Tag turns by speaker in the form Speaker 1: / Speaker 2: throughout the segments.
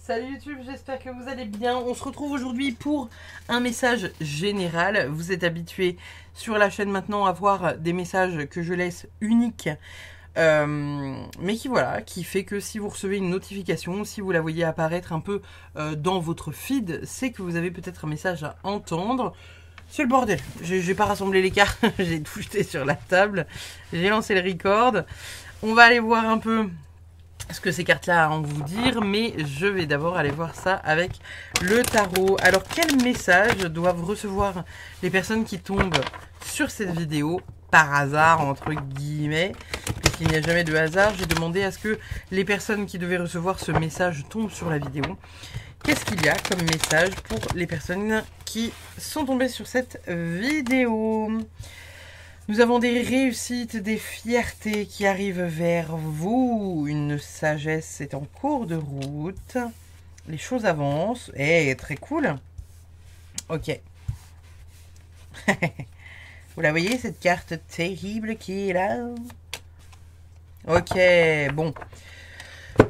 Speaker 1: Salut YouTube, j'espère que vous allez bien. On se retrouve aujourd'hui pour un message général. Vous êtes habitués sur la chaîne maintenant à voir des messages que je laisse uniques. Mais qui fait que si vous recevez une notification, si vous la voyez apparaître un peu dans votre feed, c'est que vous avez peut-être un message à entendre. C'est le bordel. J'ai pas rassemblé les cartes, j'ai tout jeté sur la table. J'ai lancé le record. On va aller voir un peu ce que ces cartes-là ont à vous dire, mais je vais d'abord aller voir ça avec le tarot. Alors, quel message doivent recevoir les personnes qui tombent sur cette vidéo par hasard, entre guillemets, puisqu'il n'y a jamais de hasard? J'ai demandé à ce que les personnes qui devaient recevoir ce message tombent sur la vidéo. Qu'est-ce qu'il y a comme message pour les personnes qui sont tombées sur cette vidéo? Nous avons des réussites, des fiertés qui arrivent vers vous. Une sagesse est en cours de route. Les choses avancent. Eh, très cool. Ok. Vous la voyez, cette carte terrible qui est là? Ok, bon.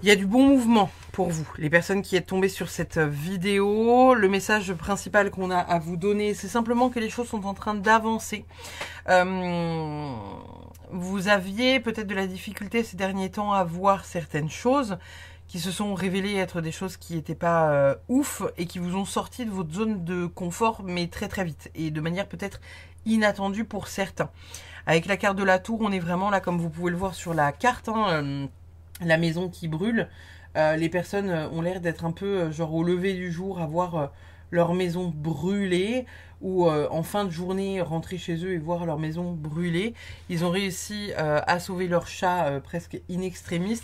Speaker 1: Il y a du bon mouvement pour vous, les personnes qui êtes tombées sur cette vidéo. Le message principal qu'on a à vous donner, c'est simplement que les choses sont en train d'avancer. Vous aviez peut-être de la difficulté ces derniers temps à voir certaines choses qui se sont révélées être des choses qui n'étaient pas ouf et qui vous ont sorti de votre zone de confort, mais très très vite et de manière peut-être inattendue pour certains. Avec la carte de la tour, on est vraiment là, comme vous pouvez le voir sur la carte, la maison qui brûle. Les personnes ont l'air d'être un peu genre au lever du jour, à voir leur maison brûler, ou en fin de journée rentrer chez eux et voir leur maison brûler. Ils ont réussi à sauver leur chat presque in extremis.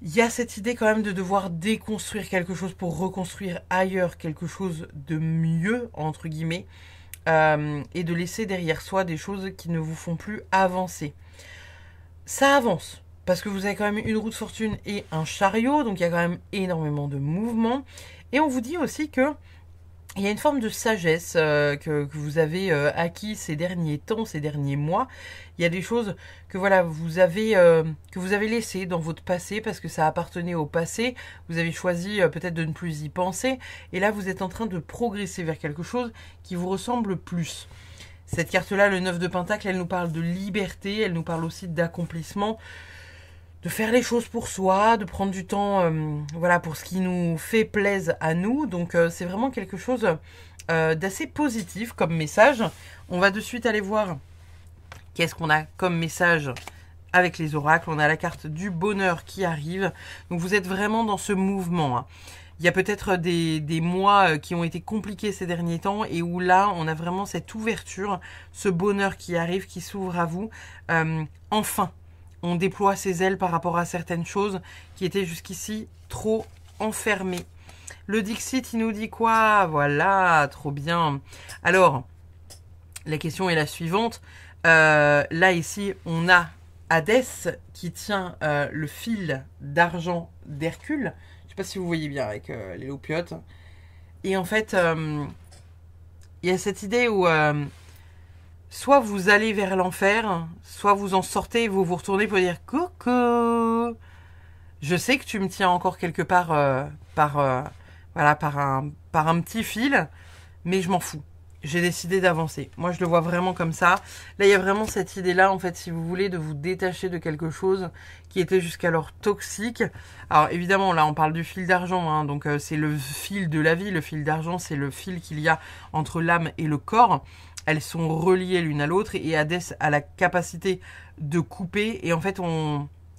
Speaker 1: Il y a cette idée quand même de devoir déconstruire quelque chose pour reconstruire ailleurs quelque chose de mieux, entre guillemets, et de laisser derrière soi des choses qui ne vous font plus avancer. Ça avance, parce que vous avez quand même une roue de fortune et un chariot, donc il y a quand même énormément de mouvements. Et on vous dit aussi que il y a une forme de sagesse que vous avez acquis ces derniers temps, ces derniers mois. Il y a des choses que voilà, vous avez laissées dans votre passé parce que ça appartenait au passé. Vous avez choisi peut-être de ne plus y penser. Et là, vous êtes en train de progresser vers quelque chose qui vous ressemble plus. Cette carte-là, le 9 de Pentacle, elle nous parle de liberté, elle nous parle aussi d'accomplissement, de faire les choses pour soi, de prendre du temps voilà, pour ce qui nous fait plaisir à nous. Donc c'est vraiment quelque chose d'assez positif comme message. On va de suite aller voir qu'est-ce qu'on a comme message avec les oracles. On a la carte du bonheur qui arrive. Donc vous êtes vraiment dans ce mouvement. Il y a peut-être des mois qui ont été compliqués ces derniers temps et où là, on a vraiment cette ouverture, ce bonheur qui arrive, qui s'ouvre à vous. Enfin, on déploie ses ailes par rapport à certaines choses qui étaient jusqu'ici trop enfermées. Le Dixit, il nous dit quoi? Voilà, trop bien. Alors, la question est la suivante. Là, ici, on a Hadès qui tient le fil d'argent d'Hercule. Je ne sais pas si vous voyez bien avec les loupiotes. Et en fait, il y a cette idée où soit vous allez vers l'enfer, soit vous en sortez et vous vous retournez pour dire « Coucou, je sais que tu me tiens encore quelque part voilà, par un petit fil, mais je m'en fous. J'ai décidé d'avancer. » Moi, je le vois vraiment comme ça. Là, il y a vraiment cette idée-là, en fait, si vous voulez, de vous détacher de quelque chose qui était jusqu'alors toxique. Alors, évidemment, là, on parle du fil d'argent, donc c'est le fil de la vie. Le fil d'argent, c'est le fil qu'il y a entre l'âme et le corps. Elles sont reliées l'une à l'autre et Hadès a la capacité de couper. Et en fait,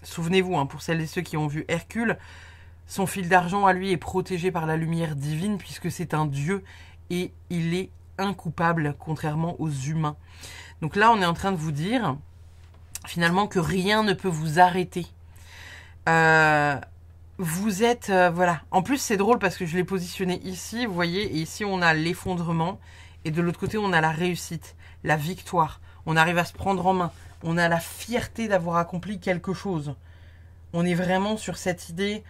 Speaker 1: souvenez-vous, pour celles et ceux qui ont vu Hercule, son fil d'argent à lui est protégé par la lumière divine puisque c'est un dieu et il est incoupable, contrairement aux humains. Donc là, on est en train de vous dire, finalement, que rien ne peut vous arrêter. Vous êtes, voilà. En plus, c'est drôle parce que je l'ai positionné ici, vous voyez, et ici, on a l'effondrement. Et de l'autre côté, on a la réussite, la victoire. On arrive à se prendre en main. On a la fierté d'avoir accompli quelque chose. On est vraiment sur cette idée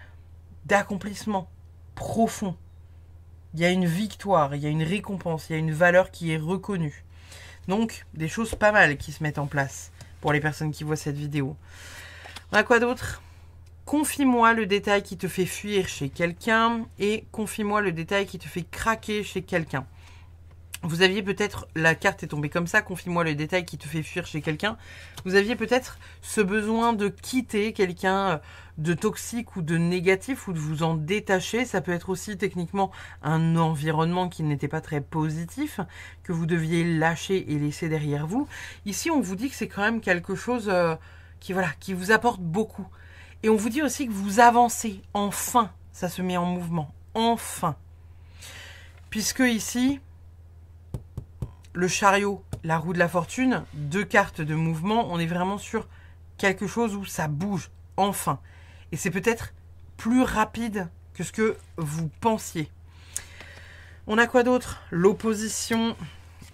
Speaker 1: d'accomplissement profond. Il y a une victoire, il y a une récompense, il y a une valeur qui est reconnue. Donc, des choses pas mal qui se mettent en place pour les personnes qui voient cette vidéo. On a quoi d'autre? confie-moi le détail qui te fait fuir chez quelqu'un et confie-moi le détail qui te fait craquer chez quelqu'un. Vous aviez peut-être, la carte est tombée comme ça, confie-moi le détail qui te fait fuir chez quelqu'un. Vous aviez peut-être ce besoin de quitter quelqu'un de toxique ou de négatif ou de vous en détacher. Ça peut être aussi techniquement un environnement qui n'était pas très positif, que vous deviez lâcher et laisser derrière vous. Ici, on vous dit que c'est quand même quelque chose qui vous apporte beaucoup. Et on vous dit aussi que vous avancez. Enfin, ça se met en mouvement. Enfin. Puisque ici... le chariot, la roue de la fortune, 2 cartes de mouvement, on est vraiment sur quelque chose où ça bouge, enfin. Et c'est peut-être plus rapide que ce que vous pensiez. On a quoi d'autre? L'opposition.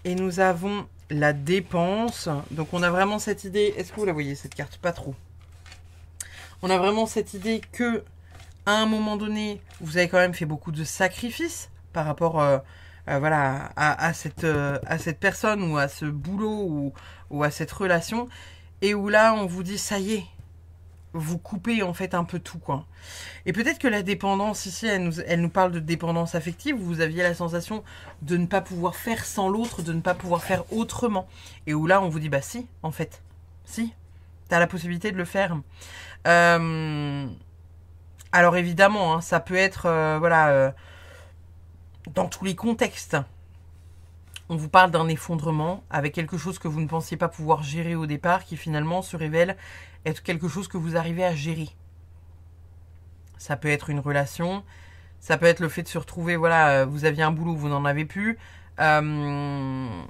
Speaker 1: Et nous avons la dépense. Donc on a vraiment cette idée, est-ce que vous la voyez cette carte? Pas trop. On a vraiment cette idée que, à un moment donné, vous avez quand même fait beaucoup de sacrifices par rapport... voilà, à cette personne ou à ce boulot ou à cette relation, et où là on vous dit ça y est, vous coupez en fait un peu tout quoi. Et peut-être que la dépendance ici, elle nous parle de dépendance affective, où vous aviez la sensation de ne pas pouvoir faire sans l'autre, de ne pas pouvoir faire autrement, et où là on vous dit bah si, en fait, si, t'as la possibilité de le faire. Alors évidemment, hein, ça peut être voilà. Dans tous les contextes, on vous parle d'un effondrement avec quelque chose que vous ne pensiez pas pouvoir gérer au départ, qui finalement se révèle être quelque chose que vous arrivez à gérer. Ça peut être une relation, ça peut être le fait de se retrouver, voilà, vous aviez un boulot, vous n'en avez plus, un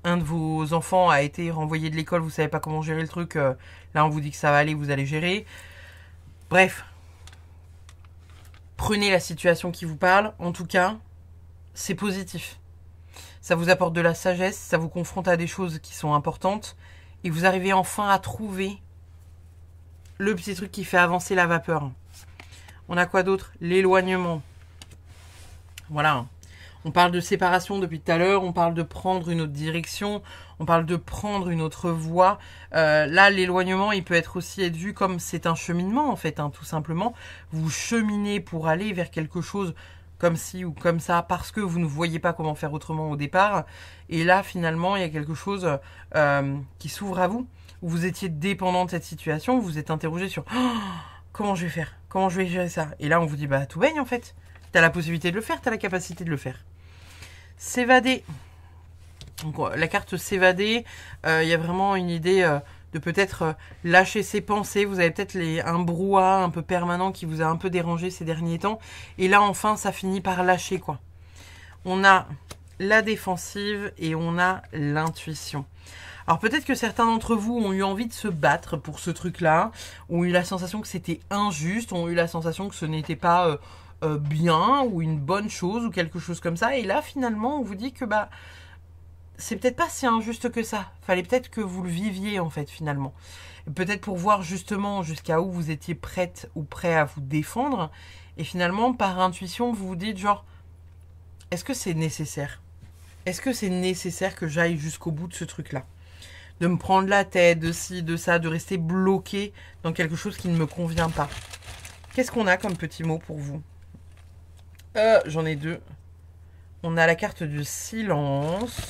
Speaker 1: de vos enfants a été renvoyé de l'école, vous ne savez pas comment gérer le truc, là on vous dit que ça va aller, vous allez gérer. Bref. Prenez la situation qui vous parle. En tout cas, c'est positif. Ça vous apporte de la sagesse, ça vous confronte à des choses qui sont importantes et vous arrivez enfin à trouver le petit truc qui fait avancer la vapeur. On a quoi d'autre? L'éloignement. Voilà. On parle de séparation depuis tout à l'heure, on parle de prendre une autre direction, on parle de prendre une autre voie. Là, l'éloignement, il peut être vu comme c'est un cheminement, en fait, hein, tout simplement. Vous cheminez pour aller vers quelque chose comme ci ou comme ça, parce que vous ne voyez pas comment faire autrement au départ. Et là, finalement, il y a quelque chose qui s'ouvre à vous, où vous étiez dépendant de cette situation, vous vous êtes interrogé sur comment je vais faire, comment je vais gérer ça. Et là, on vous dit, bah tout baigne, en fait. T'as la possibilité de le faire, t'as la capacité de le faire. S'évader. Donc, la carte s'évader, il y a vraiment une idée de peut-être lâcher ses pensées. Vous avez peut-être un brouhaha un peu permanent qui vous a un peu dérangé ces derniers temps. Et là, enfin, ça finit par lâcher, quoi. On a la défensive et on a l'intuition. Alors peut-être que certains d'entre vous ont eu envie de se battre pour ce truc-là, ont eu la sensation que c'était injuste, ont eu la sensation que ce n'était pas... bien ou une bonne chose ou quelque chose comme ça, et là finalement on vous dit que bah c'est peut-être pas si injuste que ça, fallait peut-être que vous le viviez en fait finalement, peut-être pour voir justement jusqu'à où vous étiez prête ou prêt à vous défendre, et finalement par intuition vous vous dites genre est-ce que c'est nécessaire, est-ce que c'est nécessaire que j'aille jusqu'au bout de ce truc là, de me prendre la tête, de ci, de ça, de rester bloqué dans quelque chose qui ne me convient pas. Qu'est-ce qu'on a comme petit mot pour vous? J'en ai 2. On a la carte du silence.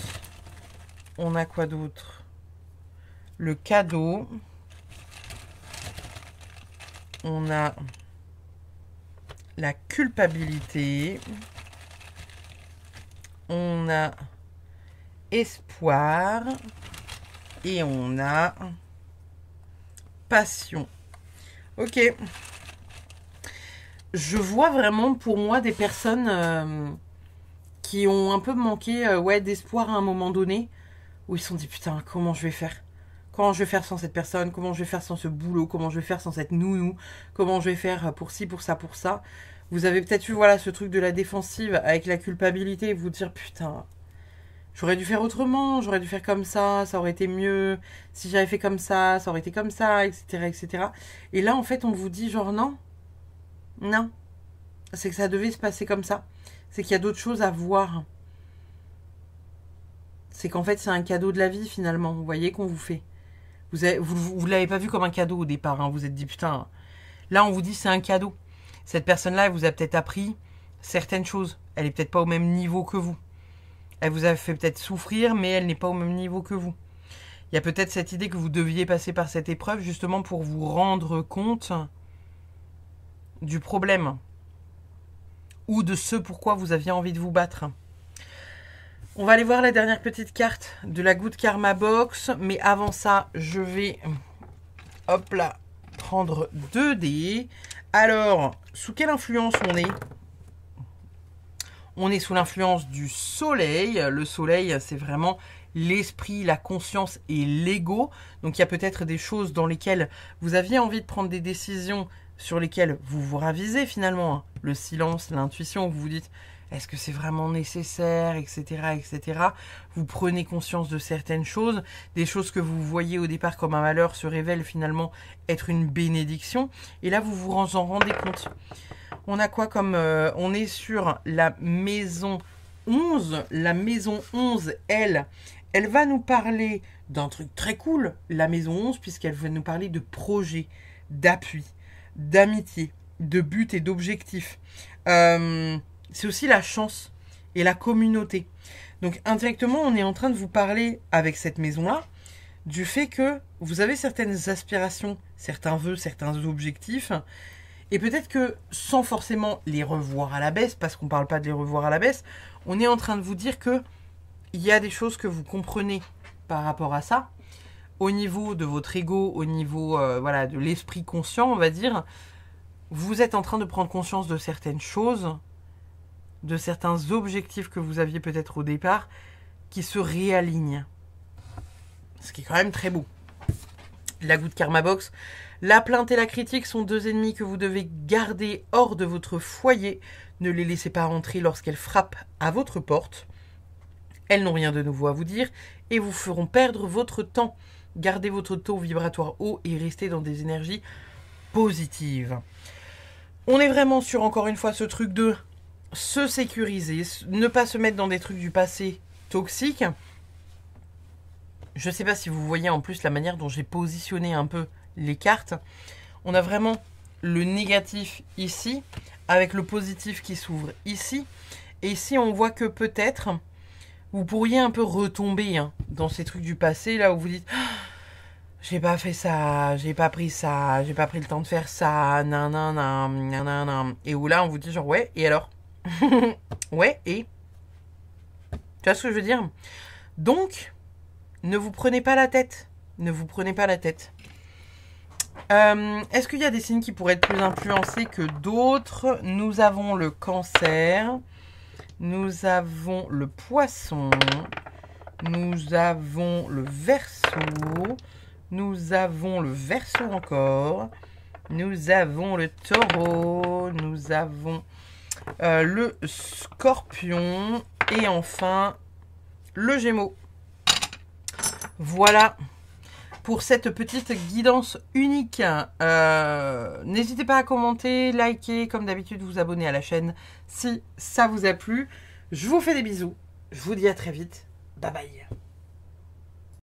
Speaker 1: On a quoi d'autre? Le cadeau. On a la culpabilité. On a espoir. Et on a passion. Ok. Je vois vraiment pour moi des personnes qui ont un peu manqué d'espoir à un moment donné, où ils se sont dit putain comment je vais faire? Comment je vais faire sans cette personne? Comment je vais faire sans ce boulot? Comment je vais faire sans cette nounou? Comment je vais faire pour ci, pour ça, pour ça? Vous avez peut-être eu voilà ce truc de la défensive avec la culpabilité, vous dire putain, j'aurais dû faire autrement, j'aurais dû faire comme ça aurait été mieux, si j'avais fait comme ça aurait été comme ça, etc., etc. Et là en fait on vous dit genre non, c'est que ça devait se passer comme ça. C'est qu'il y a d'autres choses à voir. C'est qu'en fait, c'est un cadeau de la vie, finalement. Vous voyez qu'on vous fait. Vous l'avez pas vu comme un cadeau au départ. Hein. Vous vous êtes dit, putain, Là, on vous dit c'est un cadeau. Cette personne-là, elle vous a peut-être appris certaines choses. Elle est peut-être pas au même niveau que vous. Elle vous a fait peut-être souffrir, mais elle n'est pas au même niveau que vous. Il y a peut-être cette idée que vous deviez passer par cette épreuve justement pour vous rendre compte du problème ou de ce pourquoi vous aviez envie de vous battre. On va aller voir la dernière petite carte de la Good Karma Box, mais avant ça, je vais, hop là, prendre 2 dés. Alors, sous quelle influence on est? On est sous l'influence du soleil. Le soleil, c'est vraiment l'esprit, la conscience et l'ego. Donc, il y a peut-être des choses dans lesquelles vous aviez envie de prendre des décisions sur lesquelles vous vous ravisez finalement. Le silence, l'intuition, vous vous dites, est-ce que c'est vraiment nécessaire, etc., etc. Vous prenez conscience de certaines choses. Des choses que vous voyez au départ comme un malheur se révèlent finalement être une bénédiction. Et là, vous vous en rendez compte. On a quoi comme... on est sur la maison 11. La maison 11, elle va nous parler d'un truc très cool. La maison 11, puisqu'elle va nous parler de projet, d'appui, d'amitié, de but et d'objectif. C'est aussi la chance et la communauté. Donc indirectement, on est en train de vous parler avec cette maison-là du fait que vous avez certaines aspirations, certains vœux, certains objectifs. Et peut-être que sans forcément les revoir à la baisse, parce qu'on ne parle pas de les revoir à la baisse, on est en train de vous dire que il y a des choses que vous comprenez par rapport à ça, au niveau de votre ego, au niveau voilà, de l'esprit conscient, on va dire. Vous êtes en train de prendre conscience de certaines choses, de certains objectifs que vous aviez peut-être au départ, qui se réalignent. Ce qui est quand même très beau. La Good Karma Box. La plainte et la critique sont 2 ennemis que vous devez garder hors de votre foyer. Ne les laissez pas entrer lorsqu'elles frappent à votre porte. Elles n'ont rien de nouveau à vous dire et vous feront perdre votre temps. Gardez votre taux vibratoire haut et restez dans des énergies positives. On est vraiment sur, encore une fois, ce truc de se sécuriser, ne pas se mettre dans des trucs du passé toxiques. Je ne sais pas si vous voyez en plus la manière dont j'ai positionné un peu les cartes. On a vraiment le négatif ici, avec le positif qui s'ouvre ici. Et ici, on voit que peut-être, vous pourriez un peu retomber dans ces trucs du passé, là où vous dites... J'ai pas fait ça, j'ai pas pris ça, j'ai pas pris le temps de faire ça, nan. Et où là, on vous dit genre, ouais, et alors? Ouais, et? Tu vois ce que je veux dire? Donc, ne vous prenez pas la tête. Ne vous prenez pas la tête. Est-ce qu'il y a des signes qui pourraient être plus influencés que d'autres? Nous avons le Cancer. Nous avons le Poisson. Nous avons le Verseau. Nous avons le Verseau encore. Nous avons le Taureau. Nous avons le Scorpion. Et enfin, le Gémeaux. Voilà pour cette petite guidance unique. N'hésitez pas à commenter, liker, comme d'habitude, vous abonner à la chaîne si ça vous a plu. Je vous fais des bisous. Je vous dis à très vite. Bye bye.